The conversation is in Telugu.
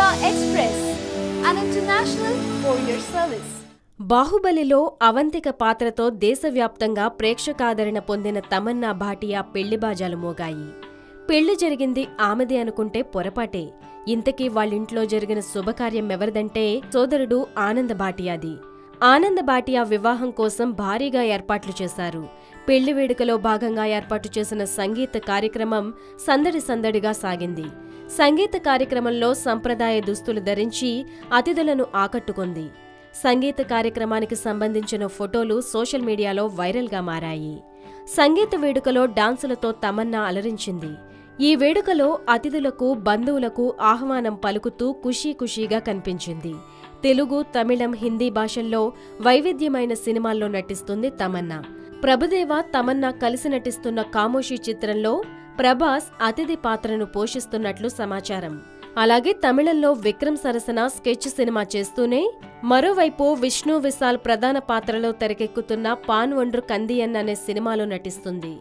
Express, an international courier service. బాహుబలిలో అవంతిక పాత్రతో దేశవ్యాప్తంగా ప్రేక్షకాదరణ పొందిన తమన్నా భాటియా పెళ్లిబాజాలు మోగాయి. పెళ్లి జరిగింది ఆమెది అనుకుంటే పొరపాటే. ఇంతకీ వాళ్ళింట్లో జరిగిన శుభకార్యం ఎవరిదంటే సోదరుడు ఆనంద్ భాటియాది. ఆనంద్ భాటియా వివాహం కోసం భారీగా ఏర్పాట్లు చేశారు. పెళ్లి వేడుకలో భాగంగా ఏర్పాటు చేసిన సంగీత కార్యక్రమం సందడి సందడిగా సాగింది. సంగీత కార్యక్రమంలో సంప్రదాయ దుస్తులు ధరించి అతిథులను ఆకట్టుకుంది. సంగీత కార్యక్రమానికి సంబంధించిన ఫోటోలు సోషల్ మీడియాలో వైరల్గా మారాయి. సంగీత వేడుకలో డాన్సులతో తమన్నా అలరించింది. ఈ వేడుకలో అతిథులకు బంధువులకు ఆహ్వానం పలుకుతూ ఖుషీగా కనిపించింది. తెలుగు, తమిళం, హిందీ భాషల్లో వైవిధ్యమైన సినిమాల్లో నటిస్తుంది తమన్నా. ప్రభుదేవా, తమన్నా కలిసి నటిస్తున్న కామోషి చిత్రంలో ప్రభాస్ అతిథి పాత్రను పోషిస్తున్నట్లు సమాచారం. అలాగే తమిళంలో విక్రమ్ సరసన స్కెచ్ సినిమా చేస్తూనే మరోవైపు విష్ణు విశాల్ ప్రధాన పాత్రలో తెరకెక్కుతున్న పాన్ ఒండ్రు కందియన్ అనే సినిమాలో నటిస్తుంది.